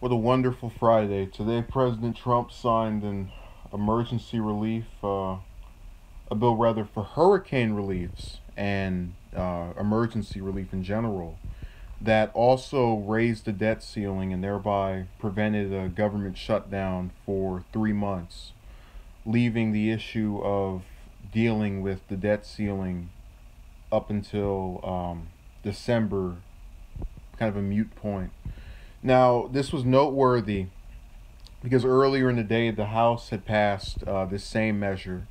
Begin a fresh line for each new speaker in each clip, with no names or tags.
What a wonderful Friday. Today, President Trump signed an emergency relief, a bill rather for hurricane reliefs and emergency relief in general, that also raised the debt ceiling and thereby prevented a government shutdown for 3 months, leaving the issue of dealing with the debt ceiling up until December kind of a mute point. Now, this was noteworthy because earlier in the day the House had passed this same measure,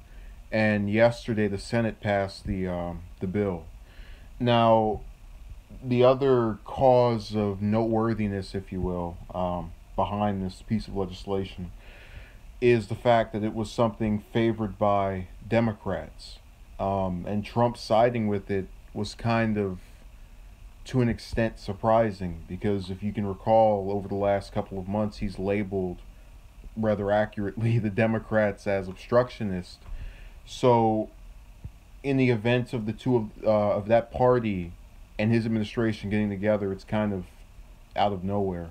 and yesterday the Senate passed the bill. Now, the other cause of noteworthiness, if you will, behind this piece of legislation is the fact that it was something favored by Democrats, and Trump siding with it was kind of to an extent surprising because if you can recall over the last couple of months he's labeled rather accurately the Democrats as obstructionist. So, in the event of the two of that party and his administration getting together, it's kind of out of nowhere.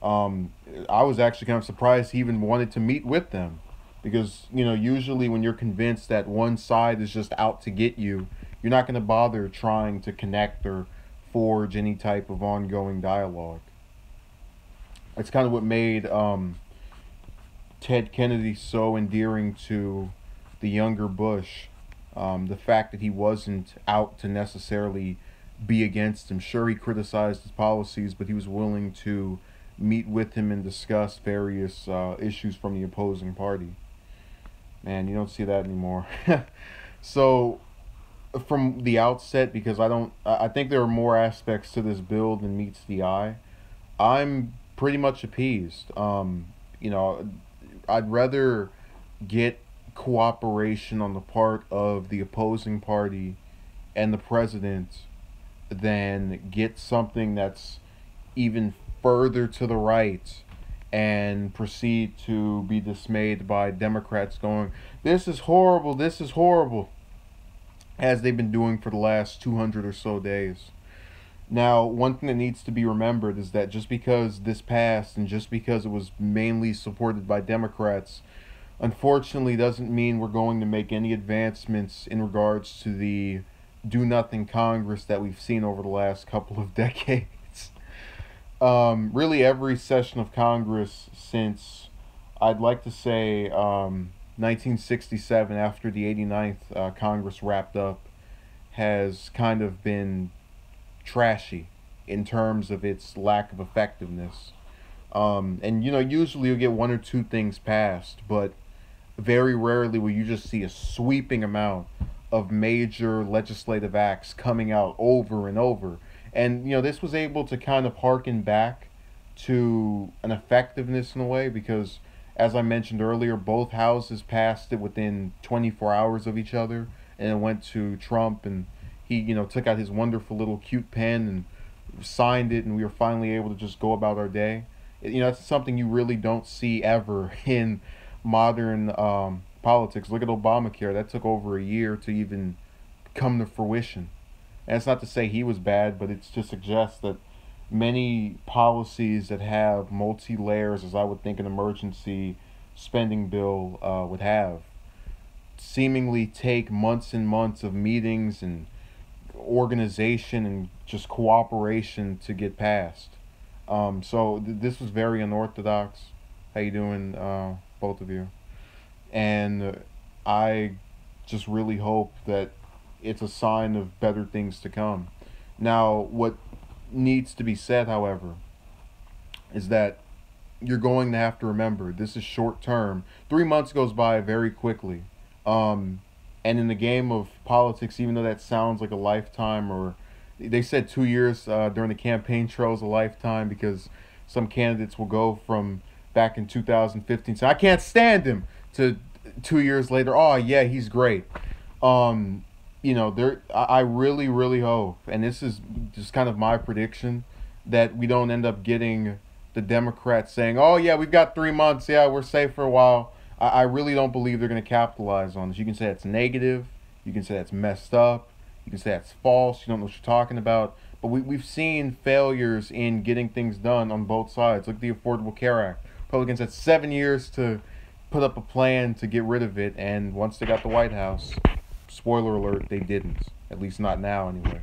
Um, I was actually kind of surprised he even wanted to meet with them, because usually when you're convinced that one side is just out to get you, you're not going to bother trying to connect or forge any type of ongoing dialogue. It's kind of what made Ted Kennedy so endearing to the younger Bush. The fact that he wasn't out to necessarily be against him. Sure, he criticized his policies, but he was willing to meet with him and discuss various issues from the opposing party. Man, you don't see that anymore. So, from the outset, because I think there are more aspects to this bill than meets the eye. I'm pretty much appeased. You know, I'd rather get cooperation on the part of the opposing party and the president than get something that's even further to the right and proceed to be dismayed by Democrats going, "This is horrible, this is horrible," as they've been doing for the last 200 or so days. Now, one thing that needs to be remembered is that just because this passed and just because it was mainly supported by Democrats, unfortunately doesn't mean we're going to make any advancements in regards to the do nothing Congress that we've seen over the last couple of decades. Really, every session of Congress since, I'd like to say, 1967, after the 89th Congress wrapped up, has kind of been trashy in terms of its lack of effectiveness. And usually you'll get one or two things passed, but very rarely will you just see a sweeping amount of major legislative acts coming out over and over. And this was able to kind of harken back to an effectiveness in a way because, as I mentioned earlier, both houses passed it within 24 hours of each other, and it went to Trump, and he took out his wonderful little cute pen and signed it, and we were finally able to just go about our day. That's something you really don't see ever in modern politics. Look at Obamacare. That took over a year to even come to fruition. And it's not to say he was bad, but it's to suggest that many policies that have multi layers, as I would think an emergency spending bill would have, seemingly take months and months of meetings and organization and just cooperation to get passed. This was very unorthodox. How you doing, both of you? And I just really hope that it's a sign of better things to come. Now, what needs to be said, however, is that you're going to have to remember this is short term. 3 months goes by very quickly. Um, and in the game of politics, even though that sounds like a lifetime, or they said 2 years during the campaign trail is a lifetime because some candidates will go from back in 2015, so I can't stand him, to 2 years later, oh yeah, he's great. There. I really, really hope, and this is just kind of my prediction, that we don't end up getting the Democrats saying, "Oh yeah, we've got 3 months. Yeah, we're safe for a while." I really don't believe they're going to capitalize on this. You can say it's negative. You can say that's messed up. You can say that's false. You don't know what you're talking about. But we've seen failures in getting things done on both sides. Look at the Affordable Care Act. Republicans had 7 years to put up a plan to get rid of it, and once they got the White House, spoiler alert, they didn't. At least not now, anyway.